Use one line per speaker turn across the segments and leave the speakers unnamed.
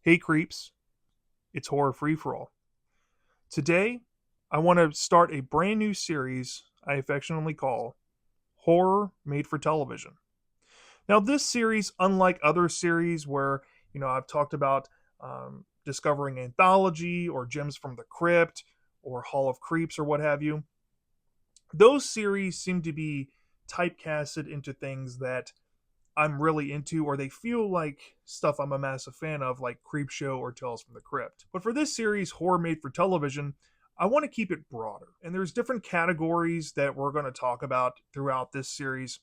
Hey creeps, it's Horror Free For All. Today, I want to start a brand new series I affectionately call Horror Made for Television. Now, this series, unlike other series where, I've talked about discovering anthology or gems from the crypt or Hall of Creeps or what have you, those series seem to be typecasted into things that I'm really into, or they feel like stuff I'm a massive fan of, like Creepshow or Tales from the Crypt. But for this series, Horror Made for Television, I want to keep it broader. And there's different categories that we're going to talk about throughout this series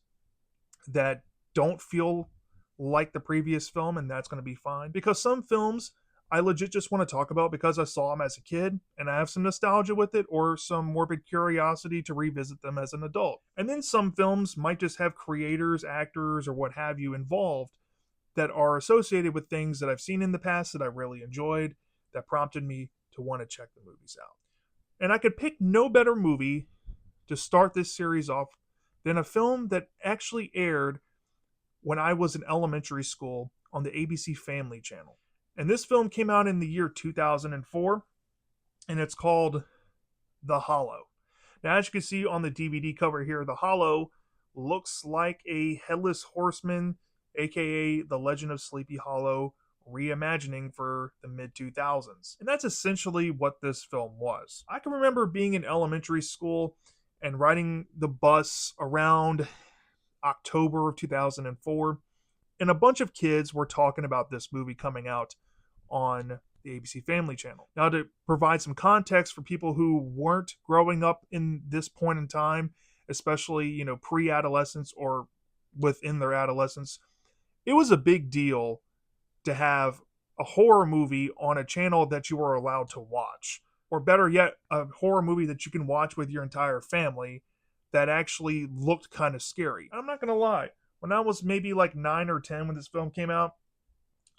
that don't feel like the previous film, and that's going to be fine. Because some films I legit just want to talk about because I saw them as a kid and I have some nostalgia with it or some morbid curiosity to revisit them as an adult. And then some films might just have creators, actors, or what have you involved that are associated with things that I've seen in the past that I really enjoyed that prompted me to want to check the movies out. And I could pick no better movie to start this series off than a film that actually aired when I was in elementary school on the ABC Family Channel. And this film came out in the year 2004, and it's called The Hollow. Now, as you can see on the DVD cover here, The Hollow looks like a headless horseman, aka The Legend of Sleepy Hollow, reimagining for the mid 2000s. And that's essentially what this film was. I can remember being in elementary school and riding the bus around October of 2004, and a bunch of kids were talking about this movie coming out on the ABC Family Channel. Now, to provide some context for people who weren't growing up in this point in time, especially, pre-adolescence or within their adolescence, it was a big deal to have a horror movie on a channel that you were allowed to watch. Or better yet, a horror movie that you can watch with your entire family that actually looked kind of scary. I'm not going to lie. When I was maybe like 9 or 10 when this film came out,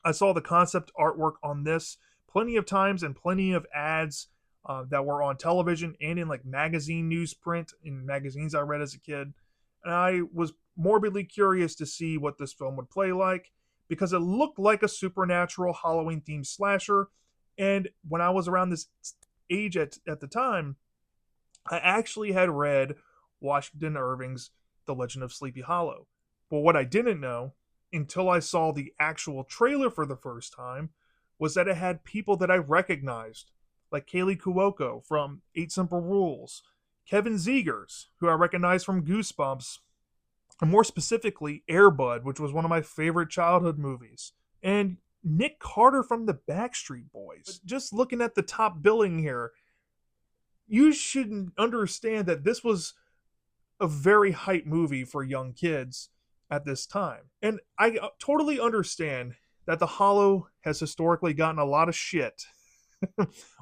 I saw the concept artwork on this plenty of times and plenty of ads that were on television and in like magazine newsprint in magazines I read as a kid. And I was morbidly curious to see what this film would play like because it looked like a supernatural Halloween themed slasher. And when I was around this age at the time, I actually had read Washington Irving's The Legend of Sleepy Hollow. But what I didn't know until I saw the actual trailer for the first time was that it had people that I recognized, like Kaylee Cuoco from Eight Simple Rules, Kevin Zegers, who I recognized from Goosebumps, and more specifically, Airbud, which was one of my favorite childhood movies, and Nick Carter from the Backstreet Boys. But just looking at the top billing here, you should understand that this was a very hype movie for young kids at this time. And I totally understand that The Hollow has historically gotten a lot of shit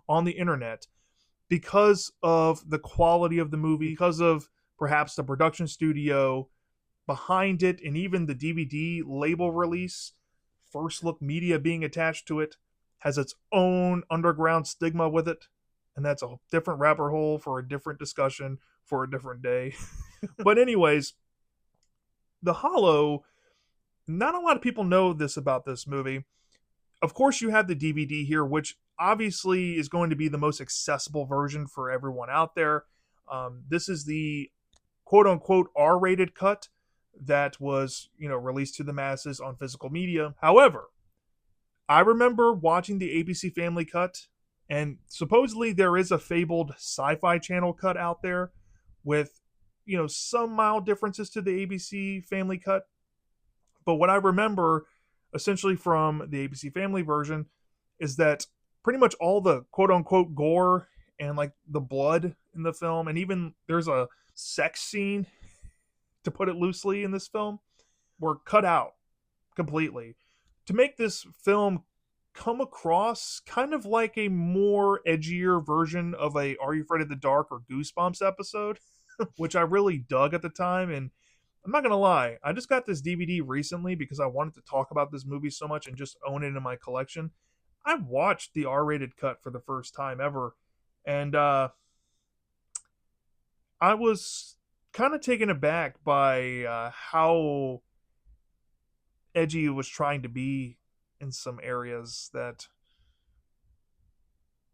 on the internet because of the quality of the movie, because of perhaps the production studio behind it, and even the DVD label release, First Look Media being attached to it, has its own underground stigma with it. And that's a different rabbit hole for a different discussion for a different day. But, anyways, The Hollow, not a lot of people know this about this movie. Of course, you have the DVD here, which obviously is going to be the most accessible version for everyone out there. This is the quote unquote R rated cut that was, released to the masses on physical media. However, I remember watching the ABC Family cut, and supposedly there is a fabled Sci Fi Channel cut out there with, some mild differences to the ABC Family cut. But what I remember essentially from the ABC Family version is that pretty much all the quote unquote gore and like the blood in the film, and even there's a sex scene, to put it loosely, in this film, were cut out completely to make this film come across kind of like a more edgier version of a Are You Afraid of the Dark or Goosebumps episode, which I really dug at the time. And I'm not gonna lie, I just got this DVD recently because I wanted to talk about this movie so much and just own it in my collection. I watched the R-rated cut for the first time ever, and I was kind of taken aback by how edgy it was trying to be in some areas that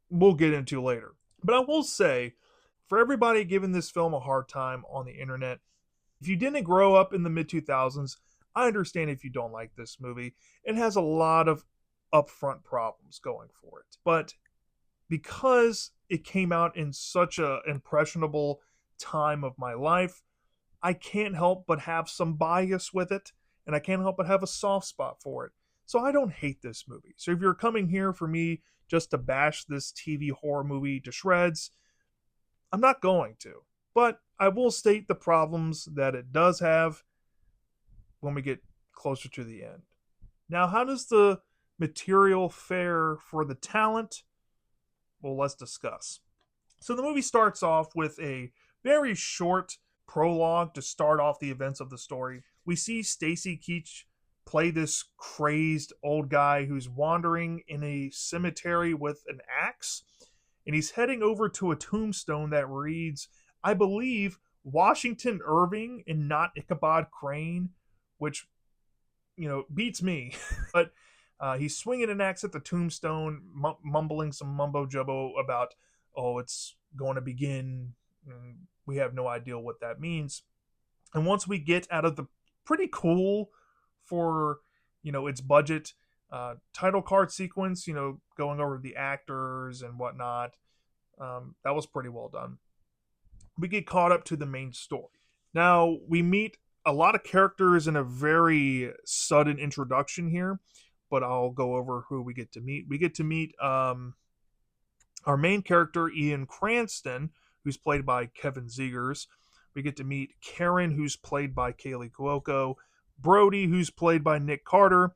we'll get into later. But I will say, for everybody giving this film a hard time on the internet, if you didn't grow up in the mid 2000s, I understand if you don't like this movie. It has a lot of upfront problems going for it. But because it came out in such a impressionable time of my life, I can't help but have some bias with it, and I can't help but have a soft spot for it. So I don't hate this movie. So if you're coming here for me just to bash this TV horror movie to shreds, I'm not going to. But I will state the problems that it does have when we get closer to the end. Now, how does the material fare for the talent? Well, let's discuss. So the movie starts off with a very short prologue to start off the events of the story. We see Stacy Keach play this crazed old guy who's wandering in a cemetery with an axe, and he's heading over to a tombstone that reads, I believe, Washington Irving and not Ichabod Crane, which, beats me. But he's swinging an axe at the tombstone, mumbling some mumbo jumbo about, oh, it's going to begin. And we have no idea what that means. And once we get out of the pretty cool for, its budget title card sequence, going over the actors and whatnot, that was pretty well done. We get caught up to the main story. Now, we meet a lot of characters in a very sudden introduction here, but I'll go over who we get to meet. We get to meet our main character, Ian Cranston, who's played by Kevin Zegers. We get to meet Karen, who's played by Kaley Cuoco, Brody, who's played by Nick Carter,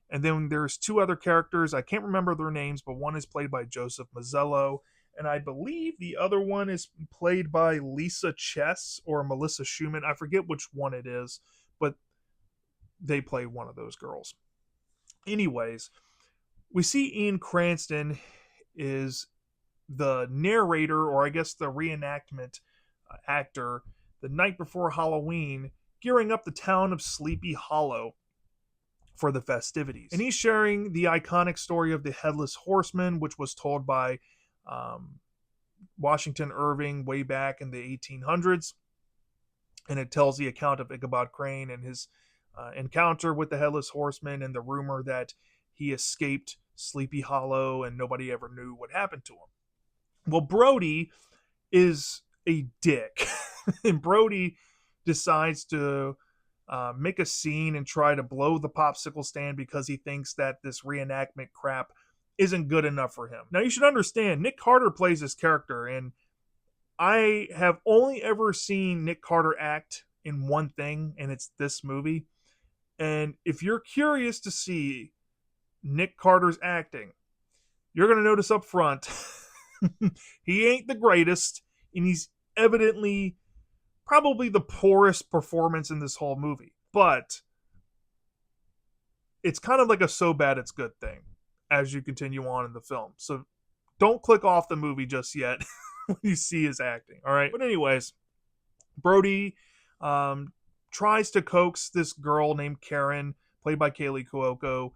and then there's two other characters. I can't remember their names, but one is played by Joseph Mazzello, and I believe the other one is played by Lisa Chess or Melissa Schumann. I forget which one it is, but they play one of those girls. Anyways, we see Ian Cranston is the narrator, or I guess the reenactment actor, the night before Halloween, gearing up the town of Sleepy Hollow for the festivities. And he's sharing the iconic story of the Headless Horseman, which was told by Washington Irving way back in the 1800s. And it tells the account of Ichabod Crane and his encounter with the Headless Horseman and the rumor that he escaped Sleepy Hollow and nobody ever knew what happened to him. Well, Brody is a dick. And Brody decides to make a scene and try to blow the popsicle stand because he thinks that this reenactment crap isn't good enough for him. Now, you should understand, Nick Carter plays this character, and I have only ever seen Nick Carter act in one thing, and it's this movie. And if you're curious to see Nick Carter's acting, you're going to notice up front he ain't the greatest, and he's evidently probably the poorest performance in this whole movie. But it's kind of like a so bad it's good thing as you continue on in the film. So don't click off the movie just yet when you see his acting, all right? But anyways, Brody tries to coax this girl named Karen, played by Kaley Cuoco,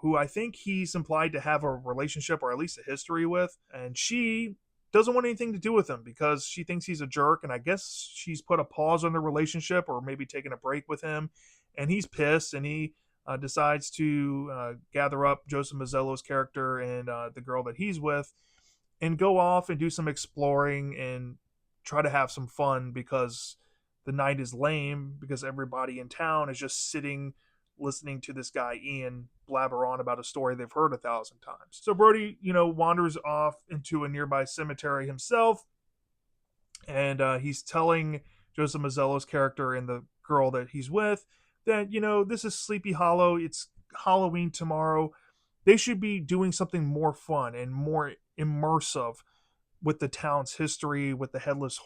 who I think he's implied to have a relationship or at least a history with, and she doesn't want anything to do with him because she thinks he's a jerk, and I guess she's put a pause on the relationship or maybe taken a break with him, and he's pissed, and he decides to gather up Joseph Mazzello's character and the girl that he's with and go off and do some exploring and try to have some fun because the night is lame because everybody in town is just sitting listening to this guy Ian blabber on about a story they've heard 1,000 times. So Brody, wanders off into a nearby cemetery himself, and he's telling Joseph Mazzello's character and the girl that he's with that, this is Sleepy Hollow. It's Halloween tomorrow. They should be doing something more fun and more immersive with the town's history, with the Headless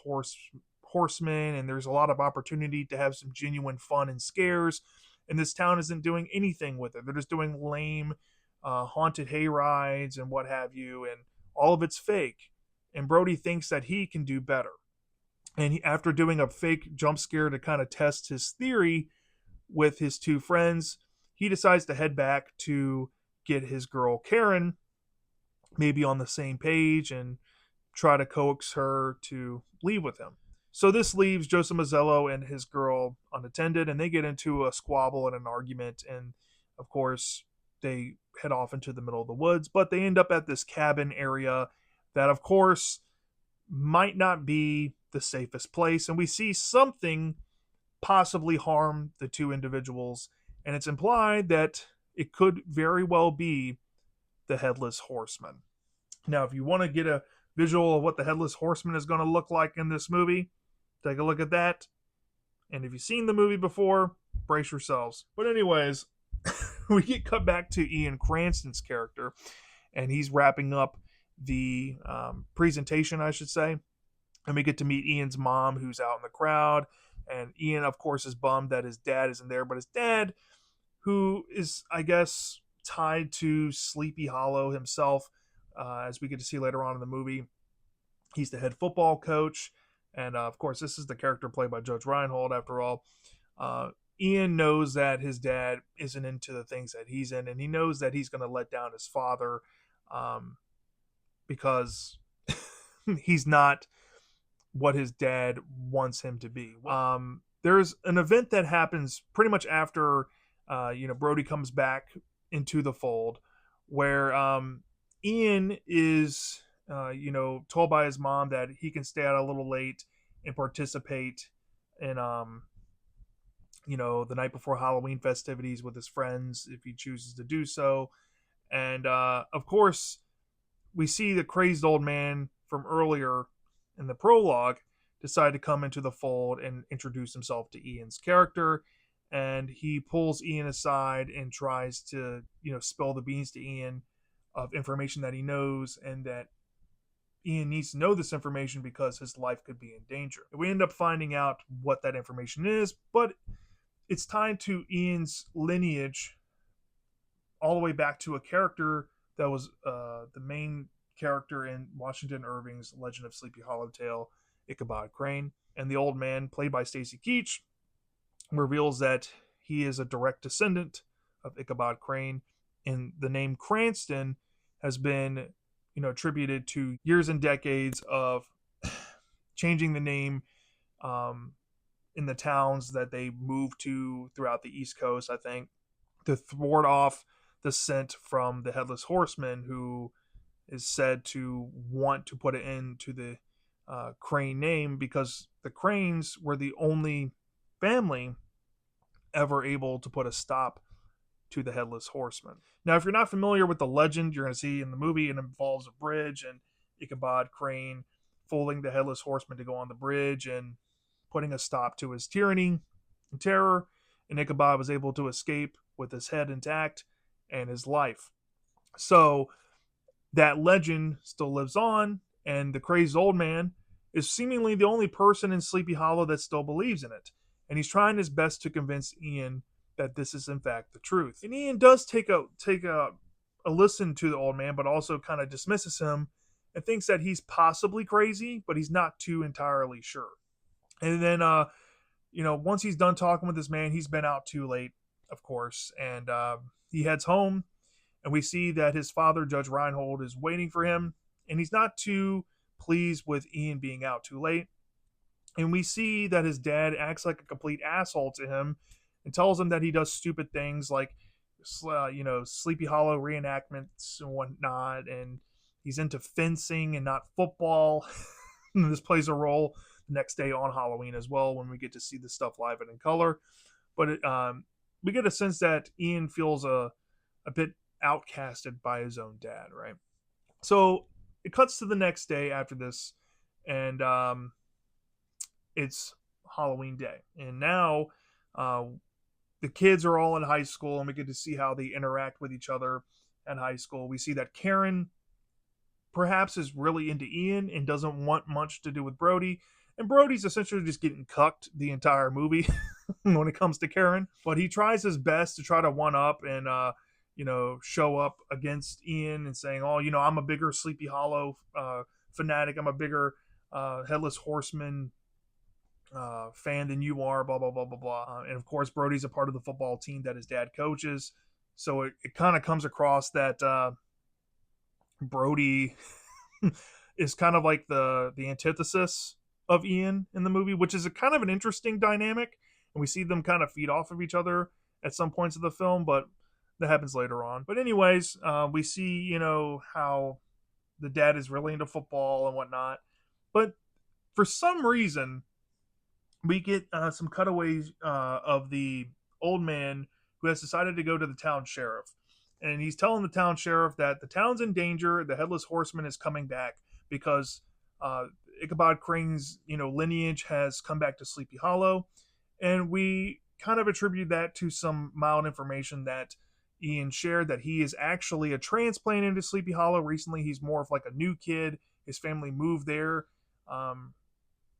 Horseman, and there's a lot of opportunity to have some genuine fun and scares. And this town isn't doing anything with it. They're just doing lame, haunted hay rides and what have you, and all of it's fake. And Brody thinks that he can do better. And after doing a fake jump scare to kind of test his theory with his two friends, he decides to head back to get his girl Karen maybe on the same page and try to coax her to leave with him. So this leaves Joseph Mazzello and his girl unattended, and they get into a squabble and an argument. And of course, they head off into the middle of the woods, but they end up at this cabin area that, of course, might not be the safest place. And we see something possibly harm the two individuals, and it's implied that it could very well be the Headless Horseman. Now, if you want to get a visual of what the Headless Horseman is going to look like in this movie, take a look at that. And if you've seen the movie before, brace yourselves. But anyways, we get cut back to Ian Cranston's character, and he's wrapping up the presentation, I should say. And we get to meet Ian's mom, who's out in the crowd. And Ian, of course, is bummed that his dad isn't there. But his dad, who is, I guess, tied to Sleepy Hollow himself, as we get to see later on in the movie, he's the head football coach. And, of course, this is the character played by Judge Reinhold, after all. Ian knows that his dad isn't into the things that he's in, and he knows that he's going to let down his father because he's not what his dad wants him to be. There's an event that happens pretty much after Brody comes back into the fold, where Ian is told by his mom that he can stay out a little late and participate in the night before Halloween festivities with his friends if he chooses to do so. And of course, we see the crazed old man from earlier in the prologue decide to come into the fold and introduce himself to Ian's character. And he pulls Ian aside and tries to, spill the beans to Ian of information that he knows, and that Ian needs to know this information because his life could be in danger. We end up finding out what that information is, but it's tied to Ian's lineage all the way back to a character that was the main character in Washington Irving's Legend of Sleepy Hollow tale, Ichabod Crane. And the old man, played by Stacy Keach, reveals that he is a direct descendant of Ichabod Crane, and the name Cranston has been attributed to years and decades of changing the name in the towns that they moved to throughout the East Coast, I think, to thwart off the scent from the Headless Horseman, who is said to want to put it into the Crane name, because the Cranes were the only family ever able to put a stop to the Headless Horseman. Now, if you're not familiar with the legend, you're going to see in the movie it involves a bridge and Ichabod Crane folding the Headless Horseman to go on the bridge and putting a stop to his tyranny and terror, and Ichabod was able to escape with his head intact and his life. So that legend still lives on, and the crazed old man is seemingly the only person in Sleepy Hollow that still believes in it. And he's trying his best to convince Ian that this is in fact the truth. And Ian does take a listen to the old man, but also kind of dismisses him and thinks that he's possibly crazy, but he's not too entirely sure. And then, once he's done talking with this man, he's been out too late, of course, and he heads home, and we see that his father, Judge Reinhold, is waiting for him, and he's not too pleased with Ian being out too late. And we see that his dad acts like a complete asshole to him and tells him that he does stupid things like, Sleepy Hollow reenactments and whatnot, and he's into fencing and not football. And this plays a role the next day on Halloween as well, when we get to see the stuff live and in color. But we get a sense that Ian feels a bit outcasted by his own dad, right? So it cuts to the next day after this, and it's Halloween day. And now the kids are all in high school, and we get to see how they interact with each other at high school. We see that Karen perhaps is really into Ian and doesn't want much to do with Brody. And Brody's essentially just getting cucked the entire movie when it comes to Karen. But he tries his best to try to one-up and, show up against Ian and saying, I'm a bigger Sleepy Hollow fanatic. I'm a bigger Headless Horseman fan than you are, blah, blah, blah, blah, blah. And, of course, Brody's a part of the football team that his dad coaches. So it kind of comes across that Brody is kind of like the antithesis of Ian in the movie, which is a kind of an interesting dynamic, and we see them kind of feed off of each other at some points of the film, but that happens later on. But anyways, we see how the dad is really into football and whatnot, but for some reason we get some cutaways of the old man who has decided to go to the town sheriff. And he's telling the town sheriff that the town's in danger. The headless horseman is coming back because uh, Ichabod Crane's lineage has come back to Sleepy Hollow, and we kind of attribute that to some mild information that Ian shared that he is actually a transplant into Sleepy Hollow. Recently, he's more of like a new kid. His family moved there.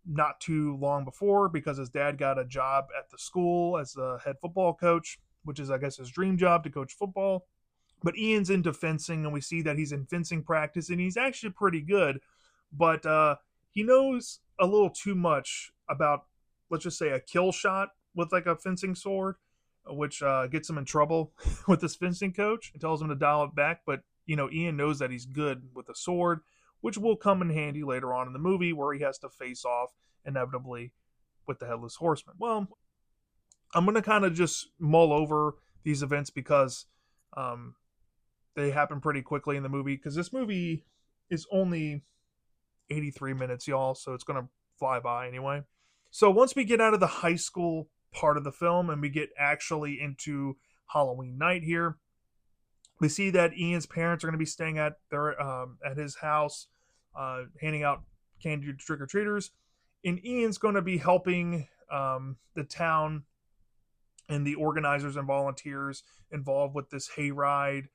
Not too long before because his dad got a job at the school as the head football coach, which is, I guess, his dream job to coach football. But Ian's into fencing, and we see that he's in fencing practice, and he's actually pretty good. But he knows a little too much about, let's just say, a kill shot with like a fencing sword, which gets him in trouble with this fencing coach and tells him to dial it back. But Ian knows that he's good with a sword, which will come in handy later on in the movie where he has to face off inevitably with the Headless Horseman. Well, I'm going to kind of just mull over these events because um, they happen pretty quickly in the movie, because this movie is only 83 minutes, y'all, so it's going to fly by anyway. So once we get out of the high school part of the film and we get actually into Halloween night here, we see that Ian's parents are going to be staying at his house, handing out candy to trick or treaters, and Ian's going to be helping the town and the organizers and volunteers involved with this hayride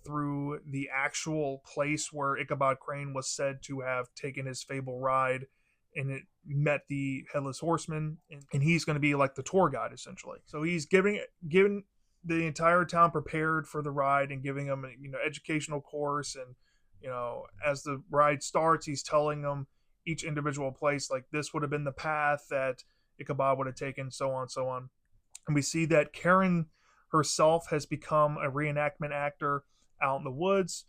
through the actual place where Ichabod Crane was said to have taken his fable ride, and it met the Headless Horseman, and he's going to be like the tour guide essentially. So he's giving the entire town prepared for the ride and giving them educational course, and as the ride starts, he's telling them each individual place, like, this would have been the path that Ichabod would have taken, so on, so on. And we see that Karen herself has become a reenactment actor out in the woods.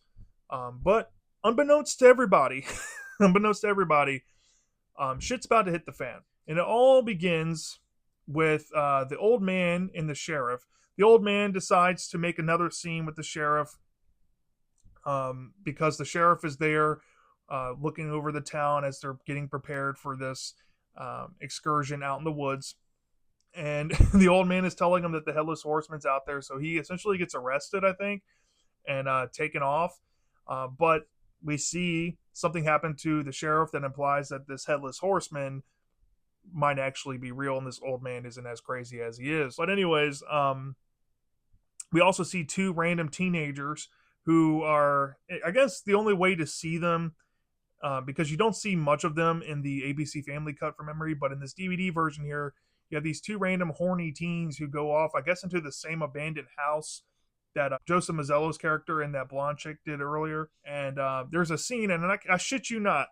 But unbeknownst to everybody, shit's about to hit the fan. And it all begins with the old man and the sheriff. The old man decides to make another scene with the sheriff because the sheriff is there looking over the town as they're getting prepared for this excursion out in the woods. And the old man is telling him that the Headless Horseman's out there, so he essentially gets arrested, I think, and taken off. But we see something happen to the sheriff that implies that this Headless Horseman might actually be real, and this old man isn't as crazy as he is. But anyways, we also see two random teenagers who are, I guess, the only way to see them, because you don't see much of them in the ABC Family cut from memory, but in this DVD version here, you have these two random horny teens who go off, I guess, into the same abandoned house that Joseph Mazzello's character and that blonde chick did earlier. And there's a scene, and I shit you not,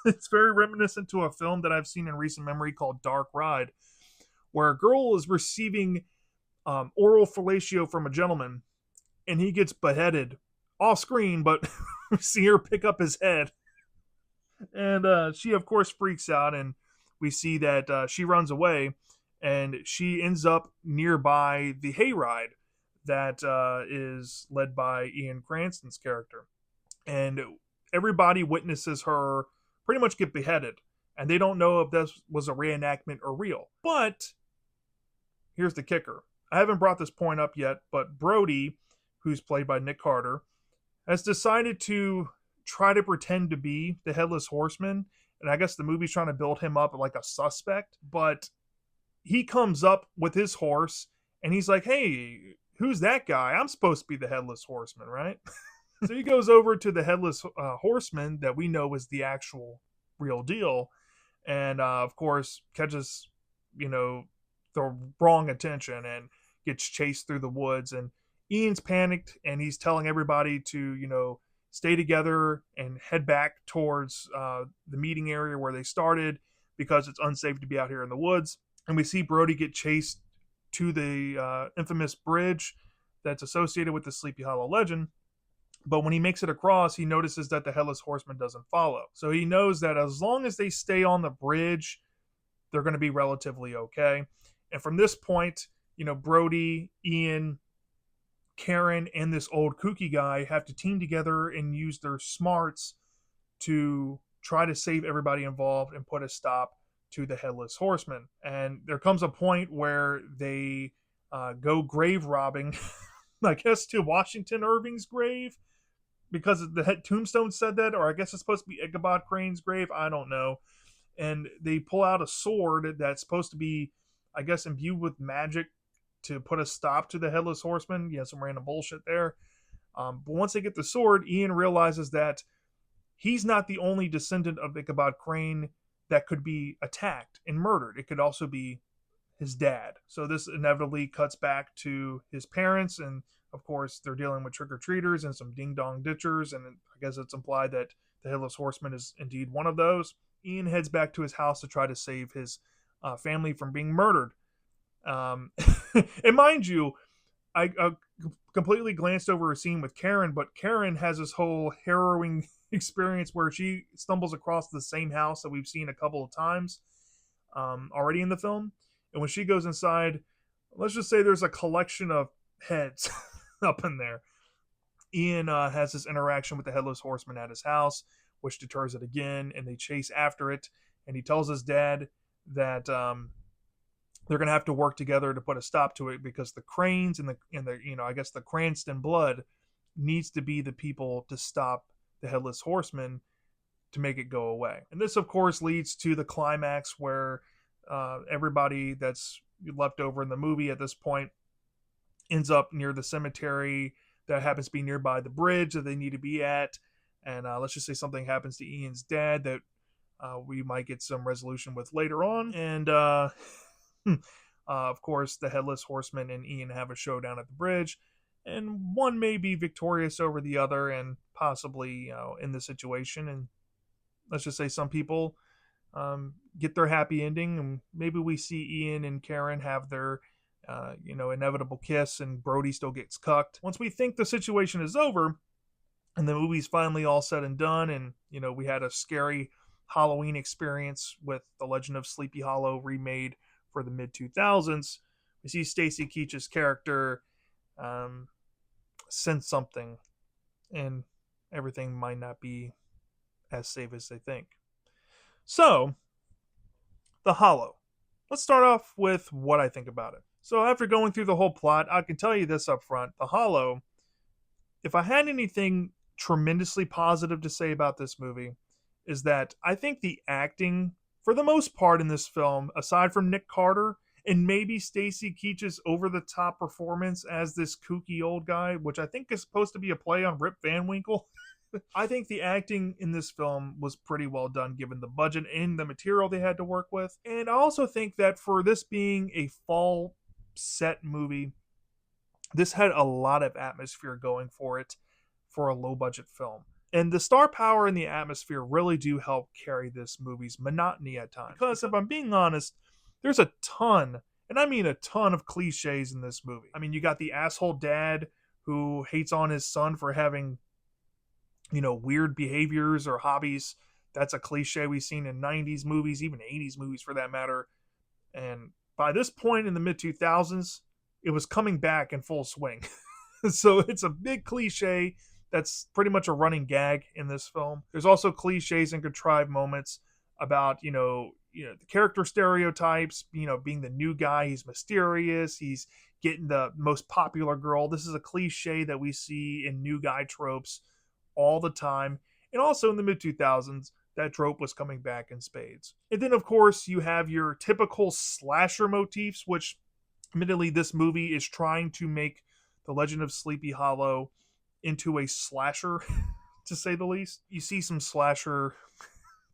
it's very reminiscent to a film that I've seen in recent memory called Dark Ride, where a girl is receiving oral fellatio from a gentleman, and he gets beheaded off screen, but we see her pick up his head. And she, of course, freaks out, and we see that she runs away, and she ends up nearby the hayride that is led by Ian Cranston's character. And everybody witnesses her pretty much get beheaded, and they don't know if this was a reenactment or real. But here's the kicker. I haven't brought this point up yet, but Brody, who's played by Nick Carter, has decided to try to pretend to be the Headless Horseman. And I guess the movie's trying to build him up like a suspect, but he comes up with his horse and he's like, hey, who's that guy? I'm supposed to be the Headless Horseman, right? So he goes over to the Headless Horseman that we know is the actual real deal, and of course catches the wrong attention and gets chased through the woods. And Ian's panicked, and he's telling everybody to stay together and head back towards the meeting area where they started, because it's unsafe to be out here in the woods. And we see Brody get chased to the infamous bridge that's associated with the Sleepy Hollow legend. But when he makes it across, he notices that the Headless Horseman doesn't follow. So he knows that as long as they stay on the bridge, they're going to be relatively okay. And from this point, Brody, Ian, Karen, and this old kooky guy have to team together and use their smarts to try to save everybody involved and put a stop to the Headless Horseman. And there comes a point where they go grave robbing, I guess, to Washington Irving's grave, because the tombstone said that, or I guess it's supposed to be Ichabod Crane's grave. I don't know. And they pull out a sword that's supposed to be, I guess, imbued with magic to put a stop to the Headless Horseman. Yeah, some random bullshit there. But once they get the sword, Ian realizes that he's not the only descendant of Ichabod Crane that could be attacked and murdered. It could also be his dad. So this inevitably cuts back to his parents, and of course they're dealing with trick-or-treaters and some ding-dong ditchers, and I guess it's implied that the Headless Horseman is indeed one of those. Ian heads back to his house to try to save his family from being murdered. And mind you, I completely glanced over a scene with Karen, but Karen has this whole harrowing experience where she stumbles across the same house that we've seen a couple of times already in the film. And when she goes inside, let's just say there's a collection of heads up in there. Ian has this interaction with the Headless Horseman at his house, which deters it again, and they chase after it. And he tells his dad that they're going to have to work together to put a stop to it, because the Cranes and the I guess the Cranston blood needs to be the people to stop the Headless Horseman to make it go away. And this, of course, leads to the climax where everybody that's left over in the movie at this point ends up near the cemetery that happens to be nearby the bridge that they need to be at. And let's just say something happens to Ian's dad that we might get some resolution with later on. And of course, the Headless Horseman and Ian have a showdown at the bridge, and one may be victorious over the other, and possibly in the situation. And let's just say some people get their happy ending, and maybe we see Ian and Karen have their inevitable kiss, and Brody still gets cucked. Once we think the situation is over and the movie's finally all said and done, and we had a scary Halloween experience with The Legend of Sleepy Hollow remade for the mid-2000s, we see Stacy Keach's character sense something, and everything might not be as safe as they think. So, The Hollow. Let's start off with what I think about it. So after going through the whole plot, I can tell you this up front. The Hollow, if I had anything tremendously positive to say about this movie, is that I think the acting, for the most part in this film, aside from Nick Carter and maybe Stacy Keach's over-the-top performance as this kooky old guy, which I think is supposed to be a play on Rip Van Winkle, I think the acting in this film was pretty well done given the budget and the material they had to work with. And I also think that for this being a fall set movie, this had a lot of atmosphere going for it for a low-budget film. And the star power and the atmosphere really do help carry this movie's monotony at times. Because if I'm being honest, there's a ton, and I mean a ton, of cliches in this movie. I mean, you got the asshole dad who hates on his son for having weird behaviors or hobbies. That's a cliche we've seen in 90s movies, even 80s movies for that matter. And by this point in the mid-2000s, it was coming back in full swing. So it's a big cliche that's pretty much a running gag in this film. There's also cliches and contrived moments about, the character stereotypes, being the new guy, he's mysterious, he's getting the most popular girl. This is a cliche that we see in new guy tropes all the time. And also in the mid-2000s, that trope was coming back in spades. And then, of course, you have your typical slasher motifs, which, admittedly, this movie is trying to make The Legend of Sleepy Hollow into a slasher, to say the least. You see some slasher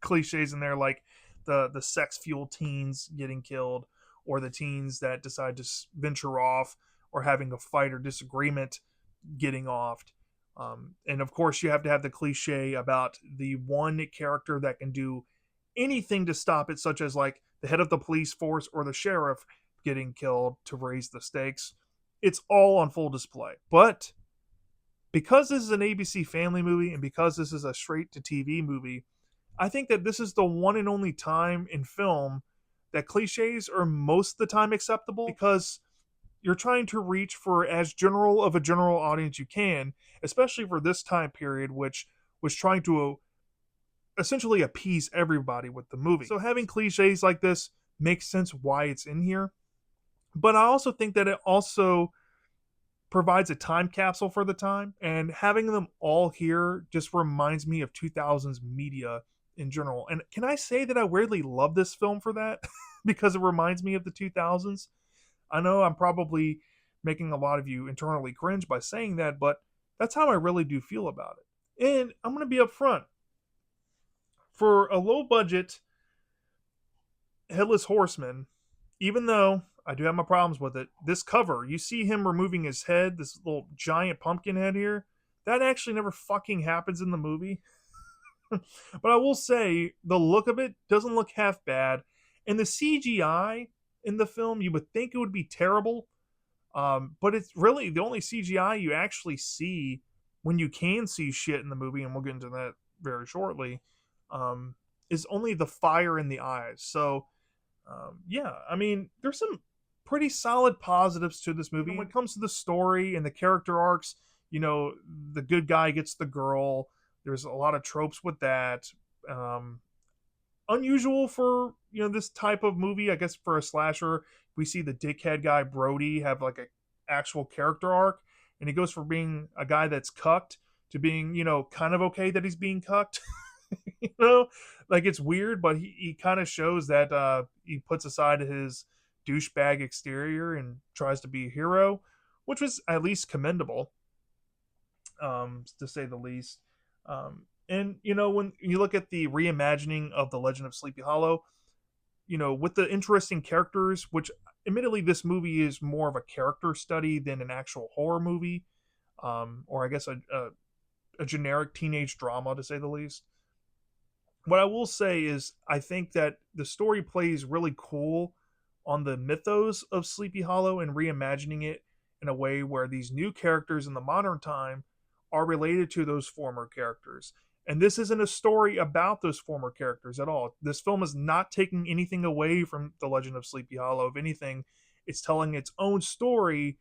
cliches in there, like the sex-fueled teens getting killed, or the teens that decide to venture off, or having a fight or disagreement getting offed. And of course, you have to have the cliche about the one character that can do anything to stop it, such as like the head of the police force or the sheriff getting killed to raise the stakes. it's all on full display. But because this is an ABC family movie and because this is a straight to TV movie, I think that this is the one and only time in film that cliches are most of the time acceptable, because you're trying to reach for as general of a general audience you can, especially for this time period, which was trying to essentially appease everybody with the movie. So having cliches like this makes sense why it's in here. But I also think that it also provides a time capsule for the time, and having them all here just reminds me of 2000s media in general. And can I say that I weirdly love this film for that? Because it reminds me of the 2000s. I know I'm probably making a lot of you internally cringe by saying that, but that's how I really do feel about it. And I'm going to be upfront. For a low budget Headless Horseman, even though I do have my problems with it, this cover, you see him removing his head, this little giant pumpkin head here, that actually never fucking happens in the movie. But I will say, the look of it doesn't look half bad. And the CGI in the film, you would think it would be terrible. But it's really the only CGI you actually see when you can see shit in the movie, and we'll get into that very shortly, is only the fire in the eyes. So, yeah, I mean, there's some pretty solid positives to this movie. When it comes to the story and the character arcs, the good guy gets the girl. There's a lot of tropes with that. Um, Unusual for this type of movie, I guess. For a slasher, we see the dickhead guy Brody have like a actual character arc, and he goes from being a guy that's cucked to being kind of okay that he's being cucked. you know like, it's weird, but he kind of shows that he puts aside his douchebag exterior and tries to be a hero, which was at least commendable, to say the least. And when you look at the reimagining of The Legend of Sleepy Hollow, with the interesting characters, which admittedly this movie is more of a character study than an actual horror movie, or I guess a generic teenage drama, to say the least. What I will say is, I think that the story plays really cool on the mythos of Sleepy Hollow and reimagining it in a way where these new characters in the modern time are related to those former characters. And this isn't a story about those former characters at all. This film is not taking anything away from The Legend of Sleepy Hollow. If anything, it's telling its own story,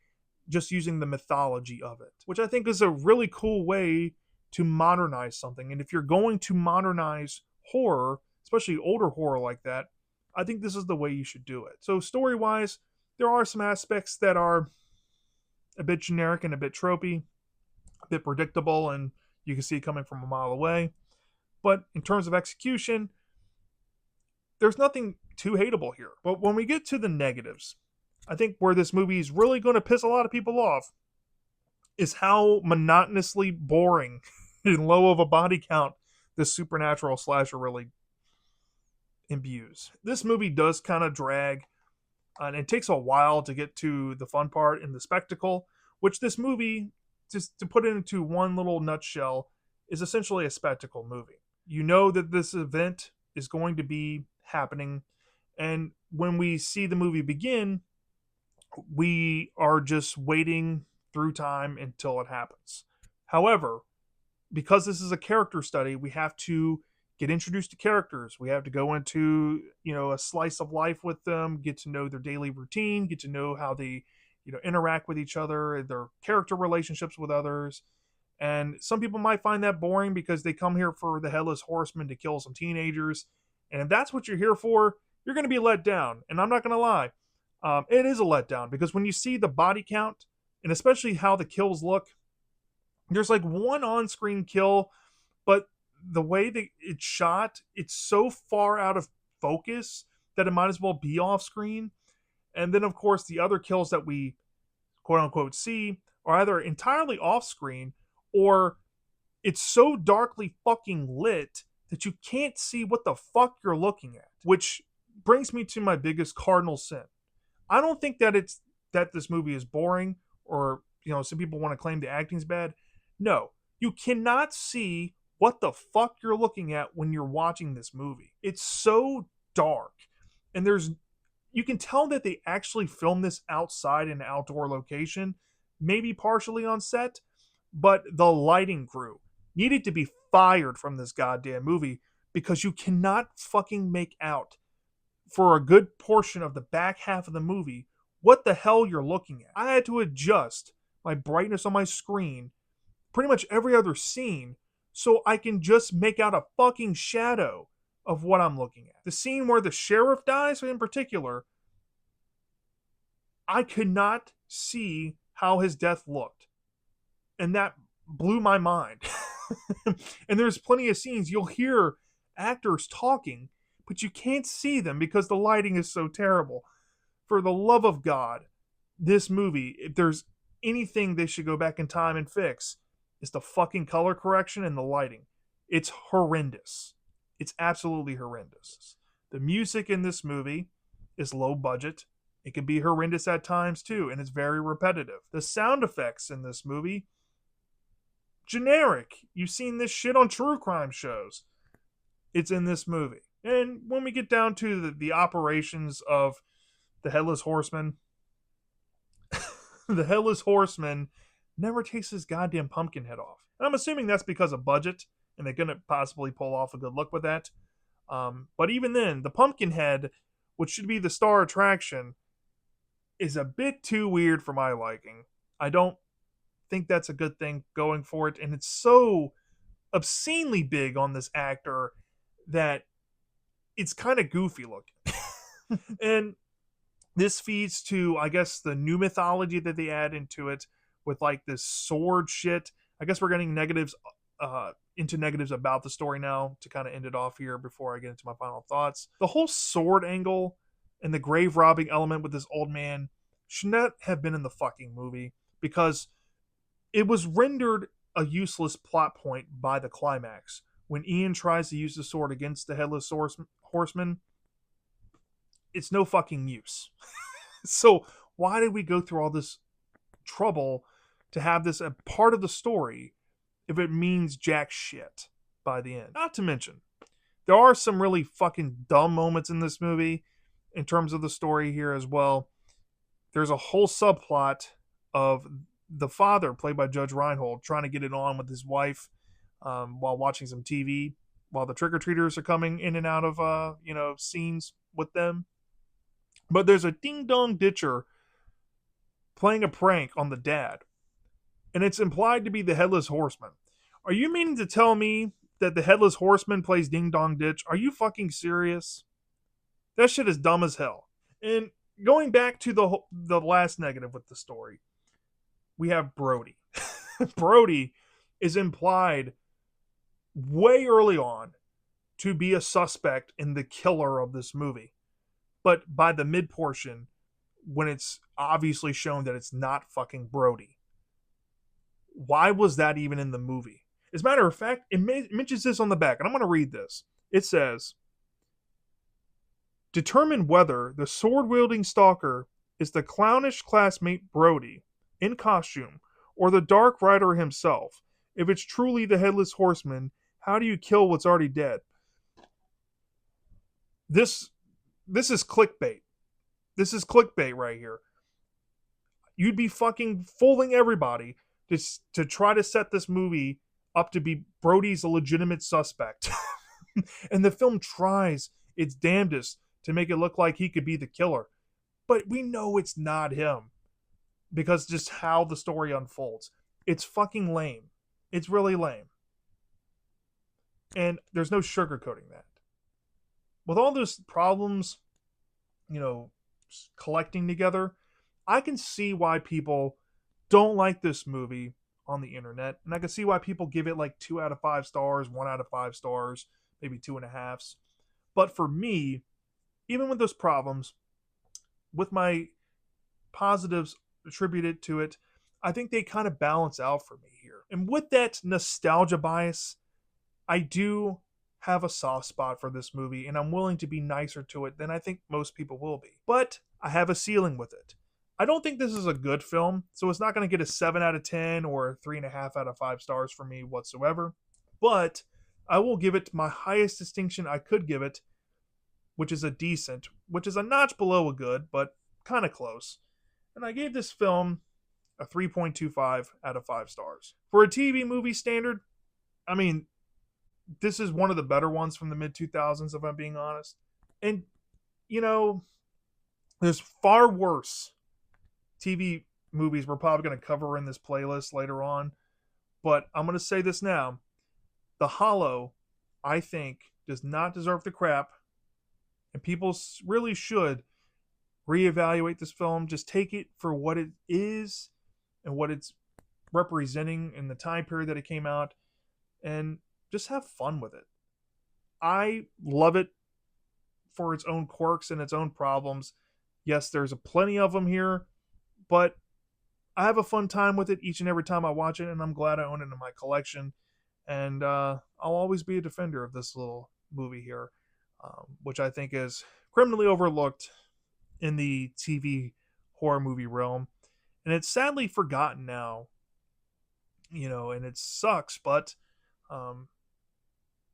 just using the mythology of it, which I think is a really cool way to modernize something. And if you're going to modernize horror, especially older horror like that, I think this is the way you should do it. So, story wise, there are some aspects that are a bit generic and a bit tropey, a bit predictable, and you can see it coming from a mile away. But in terms of execution, there's nothing too hateable here. But when we get to the negatives, I think where this movie is really going to piss a lot of people off is how monotonously boring and low of a body count this supernatural slasher really imbues. This movie does kind of drag, and it takes a while to get to the fun part and the spectacle, which this movie, just to put it into one little nutshell, is essentially a spectacle movie. You know that this event is going to be happening, and when we see the movie begin, we are just waiting through time until it happens. However, because this is a character study, we have to get introduced to characters. We have to go into, a slice of life with them, get to know their daily routine, get to know how they, interact with each other, their character relationships with others. And some people might find that boring because they come here for the Headless Horseman to kill some teenagers. And if that's what you're here for, you're going to be let down. And I'm not going to lie. It is a letdown, because when you see the body count, and especially how the kills look, there's like one on-screen kill, but the way that it's shot, it's so far out of focus that it might as well be off screen. And then, of course, the other kills that we quote unquote see are either entirely off screen, or it's so darkly fucking lit that you can't see what the fuck you're looking at. Which brings me to my biggest cardinal sin. I don't think that it's that this movie is boring, or some people want to claim the acting's bad. No, you cannot see what the fuck you're looking at when you're watching this movie. It's so dark, and there's You can tell that they actually filmed this outside in an outdoor location, maybe partially on set, but the lighting crew needed to be fired from this goddamn movie because you cannot fucking make out for a good portion of the back half of the movie what the hell you're looking at. I had to adjust my brightness on my screen pretty much every other scene so I can just make out a fucking shadow of what I'm looking at. The scene where the sheriff dies, in particular, I could not see how his death looked. And that blew my mind. And there's plenty of scenes you'll hear actors talking, but you can't see them because the lighting is so terrible. For the love of God, this movie, if there's anything they should go back in time and fix, is the fucking color correction and the lighting. It's horrendous. It's absolutely horrendous. The music in this movie is low budget. It can be horrendous at times too, and it's very repetitive. The sound effects in this movie, generic. You've seen this shit on true crime shows. It's in this movie. And when we get down to the operations of the Headless Horseman, the Headless Horseman never takes his goddamn pumpkin head off. And I'm assuming that's because of budget, and they couldn't possibly pull off a good look with that. But even then, the pumpkin head, which should be the star attraction, is a bit too weird for my liking. I don't think that's a good thing going for it, and it's so obscenely big on this actor that it's kind of goofy looking. And this feeds to, I guess, the new mythology that they add into it with like this sword shit. I guess we're getting negatives into negatives about the story now to kind of end it off here before I get into my final thoughts. The whole sword angle and the grave robbing element with this old man should not have been in the fucking movie because it was rendered a useless plot point by the climax. When Ian tries to use the sword against the Headless Horseman, it's no fucking use. So why did we go through all this trouble to have this a part of the story if it means jack shit by the end? Not to mention, there are some really fucking dumb moments in this movie in terms of the story here as well. There's a whole subplot of the father, played by Judge Reinhold, trying to get it on with his wife while watching some TV, while the trick-or-treaters are coming in and out of, scenes with them. But there's a ding-dong ditcher playing a prank on the dad, and it's implied to be the Headless Horseman. Are you meaning to tell me that the Headless Horseman plays Ding Dong Ditch? Are you fucking serious? That shit is dumb as hell. And going back to the last negative with the story, we have Brody. Brody is implied way early on to be a suspect in the killer of this movie. But by the mid portion, when it's obviously shown that it's not fucking Brody, why was that even in the movie? As a matter of fact, it mentions this on the back, and I'm going to read this. It says, determine whether the sword-wielding stalker is the clownish classmate Brody in costume or the Dark Rider himself. If it's truly the Headless Horseman, how do you kill what's already dead? This is clickbait. This is clickbait right here. You'd be fucking fooling everybody to try to set this movie up to be Brody's a legitimate suspect. And the film tries its damnedest to make it look like he could be the killer. But we know it's not him because just how the story unfolds. It's fucking lame. It's really lame. And there's no sugarcoating that. With all those problems, collecting together, I can see why people don't like this movie on the internet. And I can see why people give it like 2 out of 5 stars, 1 out of 5 stars, maybe 2.5. But for me, even with those problems, with my positives attributed to it, I think they kind of balance out for me here. And with that nostalgia bias, I do have a soft spot for this movie, and I'm willing to be nicer to it than I think most people will be. But I have a ceiling with it. I don't think this is a good film, so it's not going to get a 7 out of 10 or a 3.5 out of 5 stars for me whatsoever. But I will give it my highest distinction I could give it, which is a decent, which is a notch below a good, but kind of close. And I gave this film a 3.25 out of 5 stars. For a TV movie standard, I mean, this is one of the better ones from the mid 2000s, if I'm being honest. And, you know, there's far worse TV movies we're probably going to cover in this playlist later on. But I'm going to say this now. The Hollow, I think, does not deserve the crap. And people really should reevaluate this film. Just take it for what it is and what it's representing in the time period that it came out. And just have fun with it. I love it for its own quirks and its own problems. Yes, there's a plenty of them here, but I have a fun time with it each and every time I watch it, and I'm glad I own it in my collection. And I'll always be a defender of this little movie here, which I think is criminally overlooked in the TV horror movie realm. And it's sadly forgotten now, and it sucks, but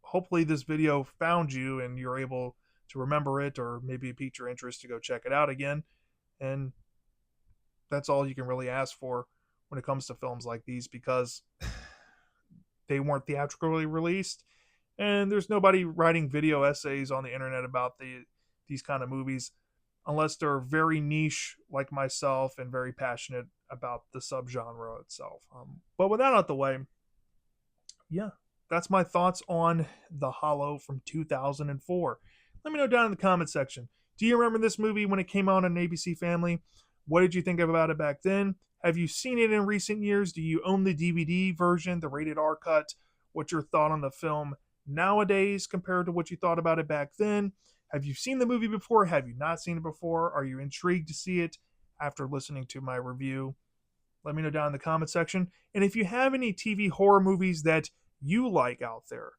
hopefully this video found you and you're able to remember it, or maybe it piqued your interest to go check it out again. And that's all you can really ask for when it comes to films like these, because they weren't theatrically released, and there's nobody writing video essays on the internet about these kind of movies unless they're very niche like myself and very passionate about the subgenre itself. But with that out the way, yeah, that's my thoughts on The Hollow from 2004. Let me know down in the comment section. Do you remember this movie when it came out on ABC Family? What did you think about it back then? Have you seen it in recent years? Do you own the DVD version, the rated R cut? What's your thought on the film nowadays compared to what you thought about it back then? Have you seen the movie before? Have you not seen it before? Are you intrigued to see it after listening to my review? Let me know down in the comment section. And if you have any TV horror movies that you like out there,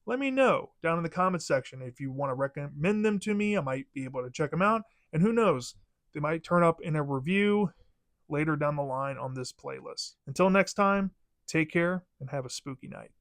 let me know down in the comment section. If you want to recommend them to me, I might be able to check them out. And who knows, they might turn up in a review later down the line on this playlist. Until next time, take care and have a spooky night.